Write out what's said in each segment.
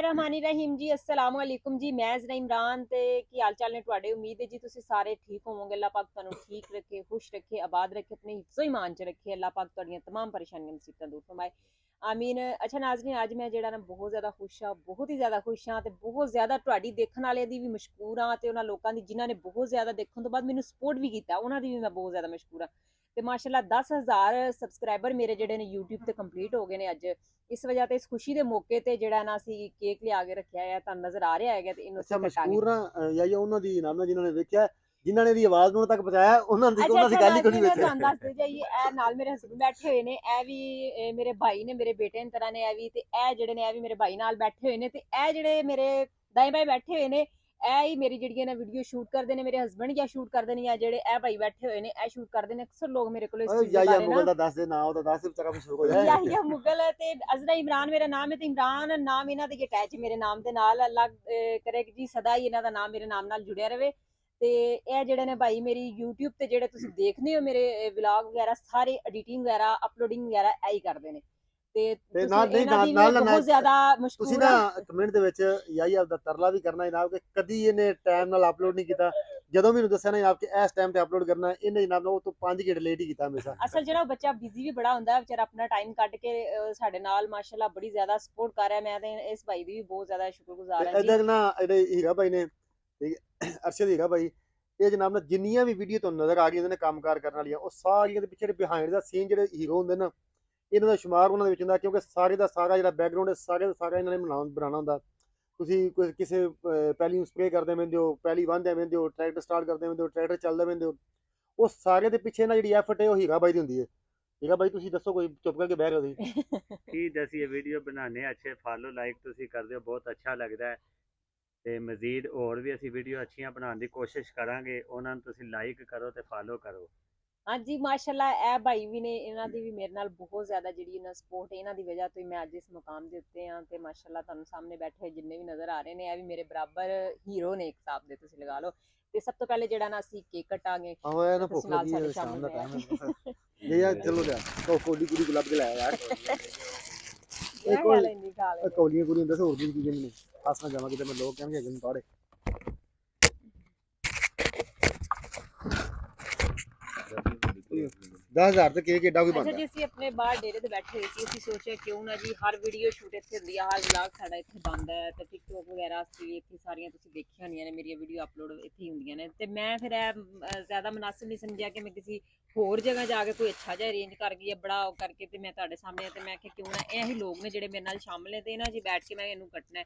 रहमानी रहीम जी अस्सलाम वालेकुम जी मैं ज़रा इमरान ते की हाल चाल ने तुहाडे उम्मीद है जी तुसी सारे ठीक होवोगे अल्लाह पाक तुहानू ठीक रखे खुश रखे आबाद रखे अपने हिफ्ज़ो ईमान च रखे अल्लाह पाक तुहाडियां तमाम परेशानियां मुसीबतां दूर फरमाए आमीन। अच्छा नाज़रीन अज मैं जेहड़ा ना बहुत ज़्यादा खुश हाँ बहुत ही ज़्यादा खुश हाँ ते बहुत ज़्यादा तुहाडी देखण वालियां दी भी मशकूर हाँ ते उन्हां लोकां दी जिन्हां ने बहुत ज़्यादा देखण तो बाद मैनू सपोर्ट भी कीता उन्हां दी भी मैं बहुत ज़्यादा मशकूर हाँ ते माशाअल्लाह 10,000 सबसक्राइबर मेरे जेहड़े ने यूट्यूब ते कंप्लीट हो गए ने अज इस वजह ते इस खुशी दे मौके ते जेहड़ा ना असी केक लिया के रखिया है तुहानू नजर आ रहा है ते इनू ਅੱਛਾ असी कटांगे। ਮਸ਼ਕੂਰ ਨਾ ਯਾਈ ਉਹਨਾਂ ਦੀ ਨਾਮ ਨਾਲ ਜਿਨ੍ਹਾਂ ਨੇ ਵੇਖਿਆ ਜਿਨ੍ਹਾਂ ਨੇ ਇਹਦੀ ਆਵਾਜ਼ ਨੂੰ ਤੱਕ ਪਹੁੰਚਾਇਆ अच्छा ਉਹਨਾਂ ਦੀ अच्छा ਗੱਲ ਹੀ ਕੋਈ ਨਹੀਂ नाज़रीन ਵਿੱਚ तुहानू दसदे जाइए ए नाल मेरे हस्बैंड बैठे हुए ने ए भी मेरे भाई ने मेरे बेटे दी तरह ने ए भी ते ए जेहड़े ने ए भी मेरे भाई नाल बैठे हुए ने ते ए जेहड़े मेरे दाएं बाएं बैठे हुए ने ए ही मेरी जेहड़ी ना वीडियो शूट करदे ने मेरे हस्बैंड या शूट करदे ने या जेहड़े ए भाई बैठे हुए ने ए शूट करदे ने अक्सर लोग मेरे को इस ਓਏ चीज के ਯਾਇਆ बारे ना ਮੁਗਲ ਦਾ ਦੱਸ ਦੇ ਨਾਂ ਉਹਦਾ ਦੱਸ ਵਿਚਾਰਾ ਮਸ਼ਹੂਰ ਹੋ ਜਾਏ याहिया मुगल ते अजरा इमरान मेरा नाम है ते इमरान नाम इन्हां दे अटैच मेरे नाम दे नाल अल्लाह करे कि जी सदा ही इन्हां दा नाम मेरे नाम नाल जुड़िया रवे ते ਇਹ ਜਿਹੜੇ ਨੇ ਭਾਈ ਮੇਰੀ YouTube ਤੇ ਜਿਹੜੇ ਤੁਸੀਂ ਦੇਖਦੇ ਹੋ ਮੇਰੇ ਵਲੌਗ ਵਗੈਰਾ ਸਾਰੇ ਐਡੀਟਿੰਗ ਵਗੈਰਾ ਅਪਲੋਡਿੰਗ ਵਗੈਰਾ ਐ ਹੀ ਕਰਦੇ ਨੇ ਤੇ ਤੇ ਤੁਸੀਂ ਨਾਲ ਨਹੀਂ ਇਹਨਾਂ ਦੀ ਨਾਲ ਵੀ ਬਹੁਤ ਜ਼ਿਆਦਾ ਤੁਸੀਂ ਮਸ਼ਕੂਰ ਨਾ ਆ। ਕਮੈਂਟ ਦੇ ਵਿੱਚ ਯਾਈ ਆਪਦਾ ਤਰਲਾ ਵੀ ਕਰਨਾ ਜਨਾਬ ਕਿ ਕਦੀ ਇਹਨੇ ਟਾਈਮ ਨਾਲ ਅਪਲੋਡ ਨਹੀਂ ਕੀਤਾ ਜਦੋਂ ਮੈਨੂੰ ਦੱਸਿਆ ਨਾ ਆਪ ਕਿ ਇਸ ਟਾਈਮ ਤੇ ਅਪਲੋਡ ਕਰਨਾ ਇਹਨੇ ਜਨਾਬ ਉਹ ਤੋਂ 5 ਘੰਟੇ ਲੇਟ ਹੀ ਕੀਤਾ ਹਮੇਸ਼ਾ ਅਸਲ ਜਿਹੜਾ ਬੱਚਾ ਬਿਜ਼ੀ ਵੀ ਬੜਾ ਹੁੰਦਾ ਹੈ ਵਿਚਾਰਾ ਆਪਣਾ ਟਾਈਮ ਕੱਢ ਕੇ ਸਾਡੇ ਨਾਲ ਮਾਸ਼ਾਅੱਲਾ ਬੜੀ ਜ਼ਿਆਦਾ ਸਪੋਰਟ ਕਰ ਰਿਹਾ ਮੈਂ ਤੇ ਇਸ ਭਾਈ ਦੀ ਵੀ ਬਹੁਤ ਜ਼ਿਆਦਾ ਸ਼ੁਕਰਗੁਜ਼ਾਰ ਤੇ ਹਾਂ ਜੀ। ਇਧਰ ਨਾ ਜਿਹੜੇ ਹੀਰਾ ਭਾਈ ਨੇ ਅਰਸ਼ਦ ਹੀਰਾ ਭਾਈ ਇਹ ਜਨਾਬ ਨਾ ਜਿੰਨੀਆਂ ਵੀ ਵੀਡੀਓ ਤੁਹਾਨੂੰ ਨਜ਼ਰ ਆ ਰਹੀਆਂ ਨੇ ਕੰਮਕਾਰ ਕਰਨ ਵਾਲੀਆਂ ਉਹ ਸਾਰੀਆਂ ਦੇ ਪਿੱਛੇ ਬਿਹਾਈਂਡ ਦਾ ਸੀਨ ਜਿਹੜੇ ਹੀਰੋ ਹੁੰਦੇ ਨਾ ਇਹਨਾਂ ਦਾ ਸ਼ੁਮਾਰ ਉਹਨਾਂ ਦੇ ਵਿੱਚ ਹੁੰਦਾ ਕਿਉਂਕਿ ਸਾਰੇ ਦਾ ਸਾਰਾ ਜਿਹੜਾ ਬੈਕਗਰਾਉਂਡ ਹੈ ਸਾਰੇ ਦਾ ਸਾਰਾ ਇਹਨਾਂ ਨੇ ਬਣਾਉਣਾ ਹੁੰਦਾ ਤੁਸੀਂ ਕਿਸੇ ਪਹਿਲੀ ਨੂੰ ਸਪਰੇਅ ਕਰਦੇ ਹੁੰਦੇ ਹੋ ਪਹਿਲੀ ਵਾਂਦੇ ਹੁੰਦੇ ਹੋ ਟਰੈਕਟਰ ਸਟਾਰਟ ਕਰਦੇ ਹੁੰਦੇ ਹੋ ਟਰੈਕਟਰ ਚੱਲਦੇ ਹੁੰਦੇ ਹੋ ਉਹ ਸਾਰੇ ਦੇ ਪਿੱਛੇ ਨਾ ਜਿਹੜੀ ਐਫਰਟ ਹੈ ਉਹ ਹੀਰਾ ਬਾਈ ਦੀ ਹੁੰਦੀ ਹੈ। ਹੀਰਾ ਬਾਈ ਤੁਸੀਂ ਦੱਸੋ ਕੋਈ ਚੁੱਪ ਕਰਕੇ ਬਹਿ ਗਏ ਤੁਸੀਂ ਕੀ ਦਸੀਏ ਵੀਡੀਓ ਬਣਾਉਣੇ ਅੱਛੇ ਫਾਲੋ ਲਾਈਕ ਤੁਸੀਂ ਕਰਦੇ ਹੋ ਬਹੁਤ ਅੱਛਾ ਲੱਗਦਾ ਹੈ ਤੇ ਮਜ਼ੀਦ ਹੋਰ ਵੀ ਅਸੀਂ ਵੀਡੀਓ ਅੱਛੀਆਂ ਬਣਾਉਣ ਦੀ ਕੋਸ਼ਿਸ਼ ਕਰਾਂਗੇ ਉਹਨਾਂ ਨੂੰ ਤੁਸੀਂ ਲਾਈਕ ਕਰੋ ਤੇ ਫਾਲੋ ਕਰੋ। हाँ जी माशाल्लाह ए भाई भी ने इन्हां दी भी मेरे नाल बहुत ज़्यादा जिहड़ी इन्हां सपोर्ट है इन्हां दी वजह तो ही मैं अज इस मुकाम दे उत्ते हां ते माशाल्लाह तुहानू सामने बैठे होए जिन्ने भी नज़र आ रहे ने ए भी मेरे बराबर हीरो ने एक हिसाब दे तुसीं लगा लो ते सब तो पहले जेहड़ा ना असीं केक कटांगे ਆਹੋ ਇਹ ਨਾ तुसीं ਭੁੱਖ नाल ਲੱਗੀ साडे ਹੈ ਸ਼ਾਮ शामिल ਦਾ होया ਟਾਈਮ ਹੈ ਜੇ ਯਾਰ ਚਲੋ ਲਿਆ ਕੋ ਕੋਡੀ ਕੁੜੀ ਗੁਲਾਬ ਕੇ ਲਾਇਆ ਯਾਰ क्या ਕੋਈ ख्याल है इन्दी खा लेंगे ਕੌਲੀਆਂ ਕੁੜੀਆਂ ਦੱਸੋ ਹੋਰ ਕੀ ਚੀਜ਼ਾਂ ਨੇ ਹੱਸਣਾ ਜਾਵਾਂ ਕਿਤੇ ਮੈਂ ਲੋਕ ਕਹਿਣਗੇ ਅਗਨ ਤਾੜੇ दस हजार तो केक एडा कोई अच्छा बनता जी ਅਸੀਂ ਆਪਣੇ ਬਾਹਰ ਡੇਰੇ ਤੇ ਬੈਠੇ ਹੋਏ ਸੀ ਅਸੀਂ ਸੋਚਿਆ ਕਿਉਂ ਨਾ ਜੀ ਹਰ ਵੀਡੀਓ ਸ਼ੂਟ ਇੱਥੇ ਹੁੰਦੀ ਆ ਹਰ ਵਲੌਗ ਸਾਡਾ ਇੱਥੇ ਬਣਦਾ ਹੈ ਤੇ ਟਿਕਟੋਕ ਵਗੈਰਾ ਵਾਸਤੇ ਵੀ ਇੱਥੇ ਸਾਰੀਆਂ ਤੁਸੀਂ ਦੇਖੀਆਂ ਹੋਣੀਆਂ ਨੇ ਮੇਰੀਆਂ ਵੀਡੀਓ ਅਪਲੋਡ ਇੱਥੇ ਹੀ ਹੁੰਦੀਆਂ ਨੇ ਤੇ ਮੈਂ ਫਿਰ ਇਹ ਜ਼ਿਆਦਾ ਮੁਨਾਸਿਬ ਨਹੀਂ ਸਮਝਿਆ ਕਿ ਮੈਂ ਕਿਸੇ ਹੋਰ ਜਗ੍ਹਾ ਜਾ ਕੇ ਕੋਈ ਅੱਛਾ ਜਿਹਾ ਅਰੇਂਜ ਕਰ ਗਈ ਬੜਾ ਉਹ ਕਰਕੇ ਤੇ ਮੈਂ ਤੁਹਾਡੇ ਸਾਹਮਣੇ ਤੇ ਮੈਂ ਕਿਹਾ ਕਿਉਂ ਨਾ ਇਹ ਹੀ ਲੋਕ ਨੇ ਜਿਹੜੇ ਮੇਰੇ ਨਾਲ ਸ਼ਾਮਲ ਨੇ ਤੇ ਇਹਨਾਂ ਜੀ ਬੈਠ ਕੇ ਮੈਂ ਇਹਨੂੰ ਕੱਟਣਾ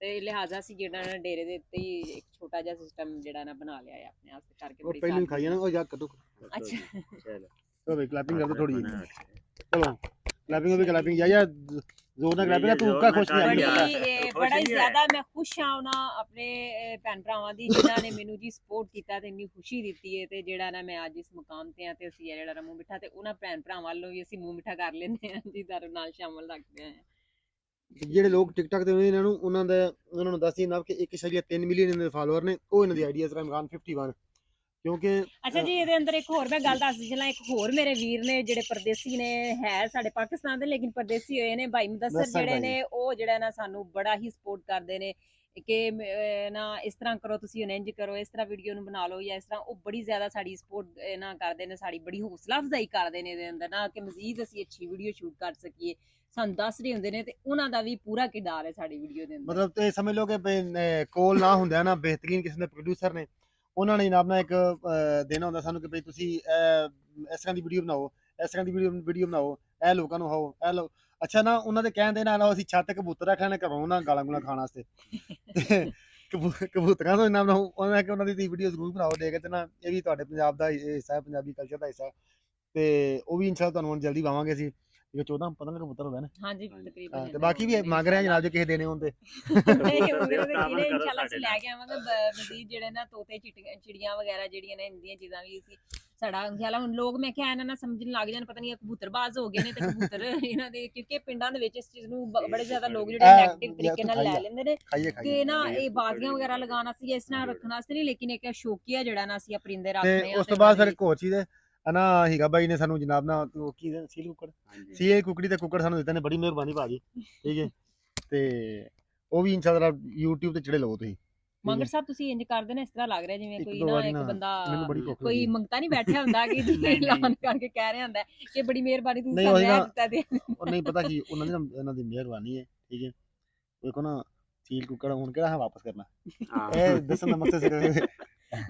ਤੇ ਲਿਹਾਜ਼ਾ ਸੀ ਜਿਹੜਾ ਨਾ ਡੇਰੇ ਦੇ ਉੱਤੇ ਹੀ ਇੱਕ ਛੋਟਾ ਜਿਹਾ ਸਿਸਟਮ ਜਿਹੜਾ ਨਾ ਬਣਾ ਲਿਆ ਹੈ ਆਪਣੇ ਵਾਸਤੇ ਕਰਕੇ वो ਬੜੀ पहले ਸਾਦਗੀ खाइए ना वो जा कटो अच्छा ਚਲੋ तो भाई क्लैपिंग कर दो थोड़ी बना चलो क्लैपिंग भी क्लैपिंग या जोर ना क्लैपिंग तू का खुश नहीं ਬੜੀ है ਬੜਾ ਹੀ ਜ਼ਿਆਦਾ ਮੈਂ ਖੁਸ਼ ਹਾਂ ਉਹਨਾਂ ਆਪਣੇ ਭੈਣ ਭਰਾਵਾਂ ਦੀ ਜਿਨ੍ਹਾਂ ਨੇ ਮੈਨੂੰ ਜੀ ਸਪੋਰਟ ਕੀਤਾ ਤੇ ਇੰਨੀ ਖੁਸ਼ੀ ਦਿੱਤੀ ਹੈ ਤੇ ਜਿਹੜਾ ਨਾ ਮੈਂ ਅੱਜ ਇਸ ਮੁਕਾਮ ਤੇ ਆ ਤੇ ਅਸੀਂ ਇਹ ਜਿਹੜਾ ਮੂੰਹ ਮਿੱਠਾ ਤੇ ਉਹਨਾਂ ਭੈਣ ਭਰਾਵਾਂ ਵੱਲੋਂ ਵੀ ਅਸੀਂ ਮੂੰਹ ਮਿੱਠਾ ਕਰ ਲੈਂਦੇ ਹਾਂ ਜੀ ਦਰ ਨਾਲ ਸ਼ਾਮਲ ਰੱਖਦੇ ਹਾਂ। ਜਿਹੜੇ ਲੋਕ ਟਿਕਟਕ ਤੇ ਇਹਨਾਂ ਨੂੰ ਉਹਨਾਂ ਨੂੰ ਦੱਸੀ ਨਾ ਕਿ 1.3 ਮਿਲੀਅਨ ਇਹਨਾਂ ਦੇ ਫਾਲੋਅਰ ਨੇ ਉਹ ਇਹਨਾਂ ਦੀ ਆਈਡੀ ਇਸ ਇਮਰਾਨ 51 ਕਿਉਂਕਿ ਅੱਛਾ ਜੀ ਇਹਦੇ ਅੰਦਰ ਇੱਕ ਹੋਰ ਮੈਂ ਗੱਲ ਦੱਸਦੀ ਚਲਾਂ ਇੱਕ ਹੋਰ ਮੇਰੇ ਵੀਰ ਨੇ ਜਿਹੜੇ ਪਰਦੇਸੀ ਨੇ ਹੈ ਸਾਡੇ ਪਾਕਿਸਤਾਨ ਦੇ ਲੇਕਿਨ ਪਰਦੇਸੀ ਹੋਏ ਨੇ ਭਾਈ ਮੁਦੱਸਰ ਜਿਹੜੇ ਨੇ ਉਹ ਜਿਹੜਾ ਨਾ ਸਾਨੂੰ ਬੜਾ ਹੀ ਸਪੋਰਟ ਕਰਦੇ ਨੇ ਕਿ ਨਾ ਇਸ ਤਰ੍ਹਾਂ ਕਰੋ ਤੁਸੀਂ ਇੰਜ ਕਰੋ ਇਸ ਤਰ੍ਹਾਂ ਵੀਡੀਓ ਨੂੰ ਬਣਾ ਲਓ ਜਾਂ ਇਸ ਤਰ੍ਹਾਂ ਉਹ ਬੜੀ ਜ਼ਿਆਦਾ ਸਾਡੀ ਸਪੋਰਟ ਨਾ ਕਰਦੇ ਨੇ ਸਾਡੀ ਬੜੀ ਹੌਸਲਾ ਅਫਜ਼ਾਈ ਕਰਦੇ ਨੇ ਇਹਦੇ ਅੰਦਰ ਨਾ ਕਿ ਮਜ਼ੀਦ ਅਸੀਂ ਅੱਛੀ ਵੀਡੀਓ ਸ਼ੂਟ ਕਰ ਸਕੀਏ ਸਾਨੂੰ ਦੱਸ ਰਹੇ ਹੁੰਦੇ ਨੇ ਤੇ ਉਹਨਾਂ ਦਾ ਵੀ ਪੂਰਾ ਕਿਰਦਾਰ ਹੈ ਸਾਡੀ ਵੀਡੀਓ ਦੇ ਅੰਦਰ ਮਤਲਬ ਤੇ ਸਮਝ ਲਓ ਕਿ ਕੋਲ ਨਾ ਹੁੰਦਾ ਨਾ ਬਿਹਤਰੀਨ ਕਿਸੇ ਦੇ ਪ੍ਰੋਡਿਊਸਰ ਨੇ ਉਹਨਾਂ ਨੇ ਜਨਾਬ ਨਾ ਇੱਕ ਦੇਣਾ ਹੁੰਦਾ ਸਾਨੂੰ ਕਿ ਭਈ ਤੁਸੀਂ ਇਸ ਤਰ੍ਹਾਂ ਦੀ ਵੀਡੀਓ ਬਣਾਓ ਇਸ ਤਰ੍ਹਾਂ ਦੀ ਵੀਡੀਓ ਬਣਾਓ ਇਹ ਲੋਕਾਂ ਨੂੰ ਹਾਓ ਇਹ ਲੋ ਅੱਛਾ ਨਾ ਉਹਨਾਂ ਦੇ ਕਹਿਣ ਦੇ ਨਾਲ ਅਸੀਂ ਛੱਤ ਕਬੂਤਰ ਰੱਖਣੇ ਘਰੋਂ ਨਾ ਗਾਲਾਂ ਗੁਲਾਂ ਖਾਣ ਵਾਸਤੇ ਤੇ ਕਬੂਤਰਾਂ ਤੋਂ ਇਨਾਮ ਉਹਨਾਂ ਕਿ ਉਹਨਾਂ ਦੀ ਵੀਡੀਓ ਜ਼ਰੂਰ ਬਣਾਓ ਦੇ ਕੇ ਤੇ ਨਾ ਇਹ ਵੀ ਤੁਹਾਡੇ ਪੰਜਾਬ ਦਾ ਹਿੱਸਾ ਹੈ ਪੰਜਾਬੀ ਕਲਚਰ ਦਾ ਹਿੱਸਾ ਤੇ ਉਹ ਵੀ ਇਨਸ਼ਾਅੱਲਾ ਤੁਹਾਨੂੰ ਹੁਣ ਜਲਦੀ ਪਾਵਾਂਗੇ ਅਸੀਂ 14 15 ਕਬੂਤਰ ਹੁੰਦਾ ਨਾ ਹਾਂਜੀ ਤਕਰੀਬਨ ਤੇ ਬਾਕੀ ਵੀ ਮੰਗ ਰਹੇ ਆ ਜਨਾਬ ਜੇ ਕਿਸੇ ਦੇਣੇ ਹੁੰਦੇ ਇਨਸ਼ਾਅੱਲਾ ਅਸੀਂ ਲੈ ਕੇ ਆਵਾਂਗੇ ਮਜ਼ੀਦ ਜਿਹੜੇ ਨਾ ਤੋਤੇ ਚਿੜੀਆਂ ਵਗੈਰਾ ਜਿਹੜੀਆਂ ਨੇ ਇੰਦੀਆਂ ਚੀਜ਼ਾਂ ਵੀ ਅਸੀਂ ਸਾਡਾ ਖਿਆਲ ਹੁਣ ਲੋਕ ਮੈਂ ਕਿਹਾ ਇਹਨਾਂ ਨਾਲ ਸਮਝਣ ਲੱਗ ਜਾਣ ਪਤਾ ਨਹੀਂ ਕਬੂਤਰਬਾਜ਼ ਹੋ ਗਏ ਨੇ ਤੇ ਕਬੂਤਰ ਇਹਨਾਂ ਦੇ ਕਿਉਂਕਿ ਪਿੰਡਾਂ ਦੇ ਵਿੱਚ ਇਸ ਚੀਜ਼ ਨੂੰ ਬੜੇ ਜ਼ਿਆਦਾ ਲੋਕ ਜਿਹੜੇ ਨੈਗੇਟਿਵ ਤਰੀਕੇ ਨਾਲ ਲੈ ਲੈਂਦੇ ਨੇ ਕਿ ਨਾ ਇਹ ਬਾਜ਼ੀਆਂ ਵਗੈਰਾ ਲਗਾਉਣਾ ਸੀ ਇਸ ਤਰ੍ਹਾਂ ਰੱਖਣਾ ਸੀ ਨਹੀਂ ਲੇਕਿਨ ਇੱਕ ਸ਼ੌਕੀਆ ਜਿਹੜਾ ਨਾ ਅਸੀਂ ਪਰਿੰਦੇ ਰੱਖਦੇ ਆ ਉਸ ਤੋਂ ਬਾਅਦ ਫਿਰ ਇੱਕ ਹੋਰ ਚੀਜ਼ ਹੈ ਨਾ ਹੀਗਾ ਬਾਈ ਨੇ ਸਾਨੂੰ ਜਨਾਬ ਨਾ ਕੀ ਸੀਲ ਕੁੱਕੜ ਸੀਏ ਕੁਕੜੀ ਤੇ ਕੁੱਕੜ ਸਾਨੂੰ ਦਿੱਤੇ ਨੇ ਬੜੀ ਮਿਹਰਬਾਨੀ ਭਾਜੀ ਠੀਕ ਹੈ ਤੇ ਉਹ ਵੀ ਇਨਸ਼ਾਅੱਲਾ YouTube ਤੇ ਚੜੇ ਲਵੋ ਤੁਸੀਂ। ਮੰਗਰ ਸਾਹਿਬ ਤੁਸੀਂ ਇੰਜ ਕਰਦੇ ਨੇ ਇਸ ਤਰ੍ਹਾਂ ਲੱਗ ਰਿਹਾ ਜਿਵੇਂ ਇੱਕ ਕੋਈ ਦੋ ਨਾ ਵਾਰੀ ਇੱਕ ਨਾ ਬੰਦਾ ਮੈਨੂੰ ਬੜੀ ਭੁੱਖ ਕੋਈ ਲੱਗੀ। ਮੰਗਤਾ ਨਹੀਂ ਬੈਠਿਆ ਹੁੰਦਾ ਕਿ ਜੀ ਨਹੀਂ, ਨਹੀਂ। ਐਲਾਨ ਕਰਕੇ ਕਹਿ ਰਿਹਾ ਹੁੰਦਾ ਕਿ ਬੜੀ ਮਿਹਰਬਾਨੀ ਤੁਸੀਂ ਨਹੀਂ, ਸਾਨੂੰ ਉਹੀ ਇਹ ਨਾ, ਦਿੱਤਾ ਤੇ ਉਹ ਨਹੀਂ ਪਤਾ ਕੀ ਉਹਨਾਂ ਦੀ ਨਾ ਇਹਨਾਂ ਦੀ ਮਿਹਰਬਾਨੀ ਹੈ, ਠੀਕ ਹੈ। ਦੇਖੋ ਨਾ ਸੀਲ ਕੁੱਕੜ ਹੁਣ ਕਿਹੜਾ ਹੈ ਵਾਪਸ ਕਰਨਾ, ਹਾਂ ਇਹ ਦੱਸਣ ਦਾ ਮਕਸਦ ਸਿਰਫ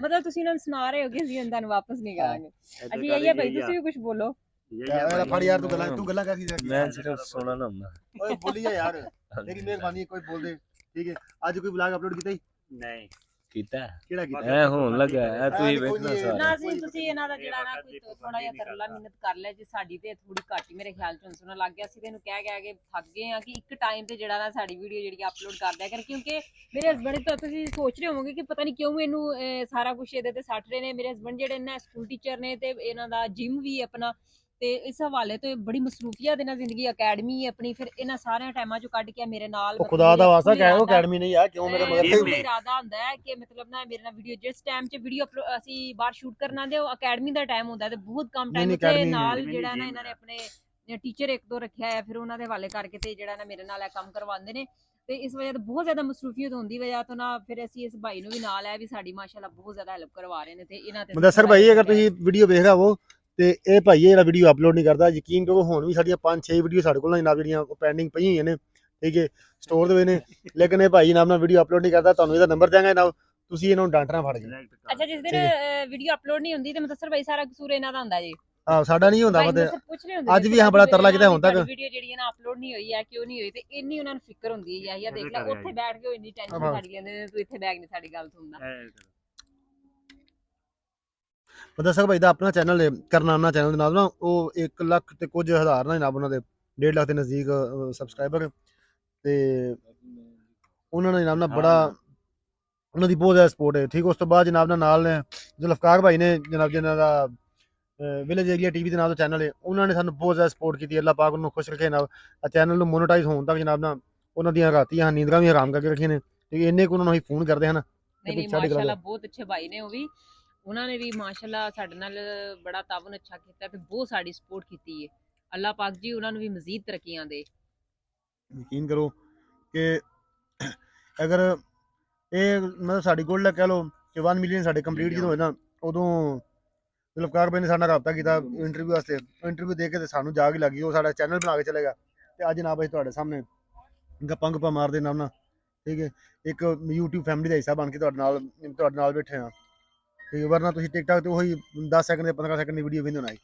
ਮਤਲਬ ਤੁਸੀਂ ਇਹਨਾਂ ਨੂੰ ਸੁਣਾ ਰਹੇ ਹੋ ਕਿ ਅਸੀਂ ਇਹਨਾਂ ਨੂੰ ਵਾਪਸ ਨਹੀਂ ਕਰਾਂਗੇ। ਇਹਦੇ ਅੱਛਾ ਗੱਲ ਇਹ ਭਾਈ ਯਹੀ ਤੁਸੀਂ ਵੀ ਕੁਝ ਬੋਲੋ। ਯਹੀ ਆ ਯਾਰ ਭਾਈ। ਫੜ ਯਾਰ ਤੂੰ ਗੱਲਾਂ ਕਰ ਕੀ ਮੈਂ ਸਿਰਫ ਸੁਣਨ ਹੁੰਦਾ। ਓਏ ਬੋਲੀ ਜਾ ਯਾਰ, ਤੇਰੀ ਮਿਹਰਬਾਨੀ ਹੈ, ਕੋਈ ਬੋਲ ਦੇ, ਠੀਕ ਹੈ। ਅੱਜ ਕੋਈ ਵਲੌਗ ਅਪਲੋਡ ਕੀਤਾ ਹੀ ਨਹੀਂ ਕੀਤਾ ਕਿਹੜਾ ਕੀਤਾ? ਐ ਹੋਣ ਲੱਗਾ ਇਹ ਤੁਸੀਂ ਵੇਖਣਾ ਨਾ ਸਾਰਾ। ਅਸੀਂ ਤੁਸੀਂ ਇਹਨਾਂ ਦਾ ਜਿਹੜਾ ਨਾ ਕੋਈ ਥੋੜਾ ਜਿਹਾ ਤਰਲਾ ਮਿਹਨਤ ਕਰ ਲਿਆ ਜੀ, ਸਾਡੀ ਤੇ ਥੋੜੀ ਘੱਟ ਹੀ ਮੇਰੇ ਖਿਆਲ ਚ ਸੁਣਨ ਲੱਗ ਗਿਆ ਸੀ ਤੇ ਇਹਨੂੰ ਕਹਿ ਕੇ ਥੱਕ ਗਏ ਆ ਕਿ ਇੱਕ ਟਾਈਮ ਤੇ ਜਿਹੜਾ ਨਾ ਸਾਡੀ ਵੀਡੀਓ ਜਿਹੜੀ ਅਪਲੋਡ ਕਰ ਦਿਆ ਕਰ, ਕਿਉਂਕਿ ਮੇਰੇ ਹਸਬੰਡ ਤਾਂ ਤੁਸੀਂ ਸੋਚ ਰਹੇ ਹੋਵੋਗੇ ਕਿ ਪਤਾ ਨਹੀਂ ਕਿਉਂ ਇਹਨੂੰ ਸਾਰਾ ਕੁਝ ਇਹਦੇ ਤੇ ਸੱਟ ਰਹੇ ਨੇ। ਮੇਰੇ ਹਸਬੰਡ ਜਿਹੜੇ ਨੇ ਸਕੂਲ ਟੀਚਰ ਨੇ ਤੇ ਇਹਨਾਂ ਦਾ ਜਿਮ ਵੀ ਆਪਣਾ, ਤੇ ਇਸ ਹਵਾਲੇ ਤੋਂ ਬੜੀ ਮਸਰੂਫੀਅਤ ਇਹਨਾਂ ਜ਼ਿੰਦਗੀ ਅਕੈਡਮੀ ਆਪਣੀ, ਫਿਰ ਇਹਨਾਂ ਸਾਰਿਆਂ ਟਾਈਮਾਂ ਚੋਂ ਕੱਢ ਕੇ ਮੇਰੇ ਨਾਲ ਉਹ ਖੁਦਾ ਦਾ ਵਾਸਤਾ ਕਹਿ ਉਹ ਅਕੈਡਮੀ ਨਹੀਂ ਆ, ਕਿਉਂ ਮੇਰੇ ਮਗਰ gym ਤੇ ਹੈ। ਇਰਾਦਾ ਹੁੰਦਾ ਹੈ ਕਿ ਮਤਲਬ ਨਾ ਮੇਰੇ ਨਾਲ ਵੀਡੀਓ ਜਿਸ ਟਾਈਮ 'ਚ ਵੀਡੀਓ ਅਸੀਂ ਬਾਹਰ ਸ਼ੂਟ ਕਰਨਾ ਦੇ ਉਹ ਅਕੈਡਮੀ ਦਾ ਟਾਈਮ ਹੁੰਦਾ ਤੇ ਬਹੁਤ ਕਮ ਨਹੀਂ, ਟਾਈਮ ਨਹੀਂ, ਉੱਤੇ academy ਨਾਲ ਨਹੀਂ, ਜਿਹੜਾ ਨਾ gym ਇਹਨਾਂ ਨੇ ਆਪਣੇ ਟੀਚਰ ਇੱਕ ਦੋ ਰੱਖਿਆ ਹੈ, ਫਿਰ ਉਹਨਾਂ ਦੇ ਹਵਾਲੇ ਕਰਕੇ ਤੇ ਜਿਹੜਾ ਨਾ ਮੇਰੇ ਨਾਲ ਇਹ ਕੰਮ ਕਰਵਾਉਂਦੇ ਨੇ। ਤੇ ਇਸ ਵਜ੍ਹਾ ਤੋਂ ਬਹੁਤ ਜ਼ਿਆਦਾ ਮਸਰੂਫੀਅਤ ਹੁੰਦੀ ਵਜ੍ਹਾ ਤੋਂ ਨਾ ਫਿਰ ਅਸੀਂ ਇਸ ਭਾਈ ਨੂੰ ਵੀ ਨਾਲ ਹੈ ਵੀ ਸਾਡੀ ਮਾਸ਼ਾਅੱਲਾ ਬਹੁਤ ਜ਼ਿਆਦਾ ਹੈਲਪ ਕਰਵਾ ਰਹੇ ਨੇ ਤੇ ਇਹਨਾਂ ਤੇ ਮੁਦੱਸਰ ਭਾਈ ਅਗਰ ਤੁਸੀਂ ਵੀਡੀਓ ਵੇਖ ਰਹੇ ਹੋ ਤੇ ਇਹ ਭਾਈ ਜਿਹੜਾ ਵੀਡੀਓ ਅਪਲੋਡ ਨਹੀਂ ਕਰਦਾ, ਯਕੀਨ ਕਰੋ ਹੁਣ ਵੀ ਸਾਡੀਆਂ 5-6 ਵੀਡੀਓ ਸਾਡੇ ਕੋਲ ਜਨਾਬ ਜਿਹੜੀਆਂ ਪੈਂਡਿੰਗ ਪਈਆਂ ਹੋਈਆਂ ਨੇ, ਠੀਕ ਹੈ, ਸਟੋਰ ਦੇ ਵਿੱਚ ਨੇ, ਲੇਕਿਨ ਇਹ ਭਾਈ ਜਨਾਬ ਨਾਲ ਵੀਡੀਓ ਅਪਲੋਡ ਨਹੀਂ ਕਰਦਾ। ਤੁਹਾਨੂੰ ਇਹਦਾ ਨੰਬਰ ਦਿਆਂਗਾ ਜਨਾਬ, ਤੁਸੀਂ ਇਹਨਾਂ ਨੂੰ ਡਾਂਟਣਾ ਫੜ ਕੇ। ਅੱਛਾ ਜਿਸ ਦਿਨ ਵੀਡੀਓ ਅਪਲੋਡ ਨਹੀਂ ਹੁੰਦੀ ਤੇ ਮੁਦੱਸਰ ਭਾਈ ਸਾਰਾ ਕਸੂਰ ਇਹਨਾਂ ਦਾ ਹੁੰਦਾ ਜੀ। ਸਾਡਾ ਨਹੀਂ ਹੁੰਦਾ ਭਾਈ ਮਤਲਬ ਮੁਦੱਸਰ ਪੁੱਛ ਰਹੇ ਹੁੰਦੇ ਅੱਜ ਨੇ ਵੀ ਹਾਂ ਬੜਾ ਤਰਲਾ ਕਿ ਕੀਤਾ ਹੁਣ ਤੱਕ। ਵੀਡੀਓ ਜਿਹੜੀ ਹੈ ਨਾ ਅਪਲੋਡ ਨਹੀਂ ਹੋਈ ਹੈ ਕਿਉਂ ਨਹੀਂ ਹੋਈ, ਤੇ ਇੰਨੀ ਉਹਨਾਂ ਨੂੰ ਫਿਕਰ ਹੁੰਦੀ ਹੈ ਯਾਰ ਦੇਖ ਲੈ ਉਹਦੇ ਘਰੇ ਉੱਥੇ ਬੈਠ ਕੇ ਉਹ ਇੰਨੀ ਟੈਨਸ਼ਨ ਹਾਂ। ਸਾਡੀ ਲੈਂਦੇ ਨੇ, ਤੂੰ ਇੱਥੇ ਬੈਠ ਨਹੀਂ ਸਾਡੀ ਗੱਲ ਸੁਣਦਾ। ਮੁਦੱਸਰ ਭਾਈ ਦਾ ਆਪਣਾ ਚੈਨਲ ਹੈ ਕਰਨਾਨਾ ਚੈਨਲ ਦੇ ਨਾਲ ਨਾ, ਉਹ 1 ਲੱਖ ਤੇ ਕੁਝ ਹਜ਼ਾਰ ਨਾ ਜਨਾਬ ਉਹਨਾਂ ਦੇ 1.5 ਲੱਖ ਦੇ ਨਜ਼ਦੀਕ ਸਬਸਕ੍ਰਾਈਬਰ, ਤੇ ਉਹਨਾਂ ਨੇ ਜਨਾਬ ਨਾਲ ਬੜਾ ਉਹਨਾਂ ਦੀ ਬਹੁਤ ਜ਼ਿਆਦਾ ਸਪੋਰਟ ਹੈ, ਠੀਕ। ਉਸ ਤੋਂ ਬਾਅਦ ਜਨਾਬ ਨਾਲ ਨੇ ਜ਼ੁਲਫਕਾਰ ਭਾਈ ਨੇ ਜਨਾਬ ਜਿਹਨਾਂ ਦਾ ਵਿਲੇਜ ਏਰੀਆ ਟੀਵੀ ਦੇ ਨਾਮ ਤੋਂ ਚੈਨਲ ਹੈ, ਉਹਨਾਂ ਨੇ ਸਾਨੂੰ ਬਹੁਤ ਜ਼ਿਆਦਾ ਸਪੋਰਟ ਕੀਤੀ। ਅੱਲਾਹ ਪਾਕ ਉਹਨੂੰ ਖੁਸ਼ ਰੱਖੇ ਜਨਾਬ, ਚੈਨਲ ਨੂੰ ਮੋਨੋਟਾਈਜ਼ ਹੋਣ ਤੱਕ ਜਨਾਬ ਨਾਲ ਉਹਨਾਂ ਦੀਆਂ ਰਾਤੀਆਂ ਨੀਂਦਰਾਂ ਵੀ ਹਰਾਮ ਕਰਕੇ ਰੱਖੀਆਂ ਨੇ, ਤੇ ਇੰਨੇ ਕੁ ਉਹਨਾਂ ਨੂੰ ਅਸੀਂ ਫੋਨ ਕਰਦੇ ਹਨ। ਨਹੀਂ ਨਹੀਂ ਸਾਡੀ ਗੱਲ ਮਾਸ਼ਾਅੱਲਾ ਬਹੁਤ ਅੱਛੇ ਭਾਈ ਨੇ ਉਹ ਵੀ, ਉਹਨਾਂ ਨੇ ਵੀ ਮਾਸ਼ਾਅੱਲਾ ਸਾਡੇ ਨਾਲ ਬੜਾ ਤਾਵਨ ਅੱਛਾ ਕੀਤਾ ਤੇ ਬਹੁਤ ਸਾਡੀ ਸਪੋਰਟ ਕੀਤੀ ਹੈ। ਅੱਲਾਹ ਪਾਕ ਜੀ ਉਹਨਾਂ ਨੂੰ ਵੀ ਮਜ਼ੀਦ ਤਰੱਕੀਆਂ ਦੇ। ਯਕੀਨ ਕਰੋ ਕਿ ਅਗਰ ਇਹ ਮਤਲਬ ਸਾਡੀ ਗੋਲ ਕਹਿ ਲਓ ਕਿ 1 ਮਿਲੀਅਨ ਸਾਡੇ ਕੰਪਲੀਟ ਜਦੋਂ ਹੋਏ ਨਾ, ਉਦੋਂ ਜ਼ੁਲਫਕਾਰ ਭਾਈ ਨੇ ਸਾਡੇ ਨਾਲ ਰਾਬਤਾ ਕੀਤਾ ਇੰਟਰਵਿਊ ਵਾਸਤੇ। ਇੰਟਰਵਿਊ ਦੇ ਕੇ ਤੇ ਸਾਨੂੰ ਜਾਗ ਹੀ ਲੱਗੀ, ਉਹ ਸਾਡਾ ਚੈਨਲ ਬਣਾ ਕੇ ਚਲੇਗਾ। ਤੇ ਅੱਜ ਜਨਾਬ ਅਸੀਂ ਤੁਹਾਡੇ ਸਾਹਮਣੇ ਗੱਪਾਂ ਗੁੱਪਾਂ ਮਾਰਦੇ ਨਾਮ ਨਾਲ, ਠੀਕ ਹੈ, ਇੱਕ YouTube ਫੈਮਿਲੀ ਦਾ ਹਿੱਸਾ ਬਣ ਕੇ ਤੁਹਾਡੇ ਨਾਲ ਬੈਠੇ ਹਾਂ। ਤੇ ਵਰਨਾ ਤੁਸੀਂ ਟਿਕਟੌਕ ਤੇ ਉਹੀ 10 ਸੈਕਿੰਡ ਦੇ 15 ਸੈਕਿੰਡ ਦੀ ਵੀਡੀਓ ਵੇਖਦੇ ਹੋਣਾ।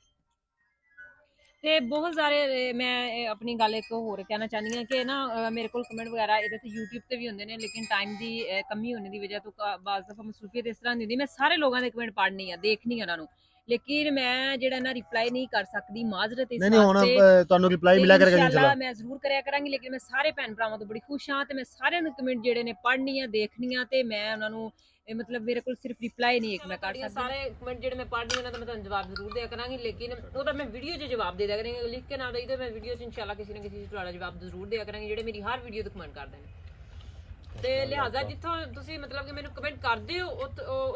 ਤੇ ਬਹੁਤ ਸਾਰੇ ਮੈਂ ਆਪਣੀ ਗੱਲ ਇੱਕ ਹੋਰ ਕਹਿਣਾ ਚਾਹੁੰਦੀ ਹਾਂ ਕਿ ਨਾ ਮੇਰੇ ਕੋਲ ਕਮੈਂਟ ਵਗੈਰਾ ਇਹਦੇ ਤੇ YouTube ਤੇ ਵੀ ਹੁੰਦੇ ਨੇ, ਲੇਕਿਨ ਟਾਈਮ ਦੀ ਕਮੀ ਹੋਣ ਦੀ ਵਜ੍ਹਾ ਤੋਂ ਬਾਜ਼ ਦਫਾ ਮਸਰੂਫੀਅਤ ਇਸ ਤਰ੍ਹਾਂ ਦੀ ਹੁੰਦੀ, ਮੈਂ ਸਾਰੇ ਲੋਕਾਂ ਦੇ ਕਮੈਂਟ ਪੜ੍ਹਨੀ ਆ, ਦੇਖਣੀ ਆ ਉਹਨਾਂ ਨੂੰ, ਲੇਕਿਨ ਮੈਂ ਜਿਹੜਾ ਨਾ ਰਿਪਲਾਈ ਨਹੀਂ ਕਰ ਸਕਦੀ, ਮਾਜ਼ਰਤ ਇਸ ਨਹੀਂ ਹੁਣ ਵਾਸਤੇ। ਤੁਹਾਨੂੰ ਰਿਪਲਾਈ ਮਿਲਿਆ ਕਰੇਗਾ ਇਨਸ਼ਾਅੱਲਾ ਮੈਂ ਜ਼ਰੂਰ ਕਰਿਆ ਕਰਾਂਗੀ, ਲੇਕਿਨ ਮੈਂ ਸਾਰੇ ਭੈਣ ਭਰਾਵਾਂ ਤੋਂ ਬੜੀ ਖੁਸ਼ ਹਾਂ ਤੇ ਮੈਂ ਸਾਰਿਆਂ ਦੇ ਕਮੈਂਟ ਜਿਹੜੇ ਨੇ ਪੜ੍ਹਨੀ ਆ, ਦੇਖਣੀ ਆ, ਤੇ ਮੈਂ ਉਹਨਾਂ ਨੂੰ ਮਤਲਬ ਮੇਰੇ ਕੋਲ ਸਿਰਫ ਰਿਪਲਾਈ ਨਹੀਂ ਇੱਕ ਮੈਂ ਕਰ ਸਕਦੀ। ਸਾਰੇ ਕਮੈਂਟ ਜਿਹੜੇ ਮੈਂ ਪੜ੍ਹਨੀ ਉਹਨਾਂ ਦਾ ਮੈਂ ਤੁਹਾਨੂੰ ਜਵਾਬ ਜ਼ਰੂਰ ਦਿਆ ਕਰਾਂਗੀ, ਲੇਕਿਨ ਉਹਦਾ ਮੈਂ ਵੀਡੀਓ 'ਚ ਜਵਾਬ ਦੇ ਦਿਆ ਕਰਾਂਗੀ, ਲਿਖ ਕੇ ਨਾ ਦਈ ਤੇ ਮੈਂ ਵੀਡੀਓ 'ਚ ਇਨਸ਼ਾਅੱਲਾ ਕਿਸੇ ਨਾ ਕਿਸੇ ਤੁਹਾਡਾ ਜਵਾਬ ਜ਼ਰੂਰ ਦਿਆ ਕਰਾਂਗੀ ਜਿਹੜੇ ਮੇਰੀ ਹਰ ਵੀਡੀਓ ਤੇ ਕਮੈਂਟ ਕਰਦੇ ਨੇ। ਤੇ ਲਿਹਾਜ਼ਾ ਜਿੱਥੋਂ ਤੁਸੀਂ ਮਤਲਬ ਕਿ ਮੈਨੂੰ ਕਮੈਂਟ ਕਰਦੇ ਹੋ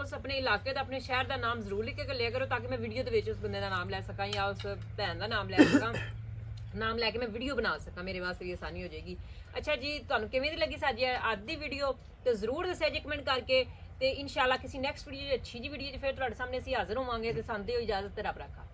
ਉਸ ਆਪਣੇ ਇਲਾਕੇ ਦਾ ਆਪਣੇ ਸ਼ਹਿਰ ਦਾ ਨਾਮ ਜ਼ਰੂਰ ਲਿਖ ਕੇ ਲਿਆ ਕਰੋ, ਤਾਂ ਕਿ ਮੈਂ ਵੀਡੀਓ ਦੇ ਵਿੱਚ ਉਸ ਬੰਦੇ ਦਾ ਨਾਮ ਲੈ ਸਕਾਂ ਜਾਂ ਉਸ ਭੈਣ ਦਾ ਨਾਮ ਲੈ ਸਕਾਂ, ਨਾਮ ਲੈ ਕੇ ਮੈਂ ਵੀਡੀਓ ਬਣਾ ਸਕਾਂ, ਮੇਰੇ ਵਾਸਤੇ ਵੀ ਆਸਾਨੀ ਹੋ ਜਾਏਗੀ। ਅੱਛਾ ਜੀ, ਤੁਹਾਨੂੰ ਕਿਵੇਂ ਦੀ ਲੱਗੀ ਸਾਡੀ ਅੱਜ ਦੀ ਵੀਡੀਓ ਤੇ ਜ਼ਰੂਰ ਦੱਸਿਆ ਜੀ ਕਮੈਂਟ ਕਰਕੇ, ਤੇ ਇਨਸ਼ਾਅੱਲਾ ਕਿਸੇ ਨੈਕਸਟ ਵੀਡੀਓ 'ਚ ਅੱਛੀ ਜੀ ਵੀਡੀਓ 'ਚ ਫਿਰ ਤੁਹਾਡੇ ਸਾਹਮਣੇ ਅਸੀਂ ਹਾਜ਼ਰ ਹੋਵਾਂਗੇ। ਤੇ ਸਾਨੂੰ ਦਿਓ ਇਜਾਜ਼ਤ ਤੇ ਰੱਬ ਰੱਖਾ।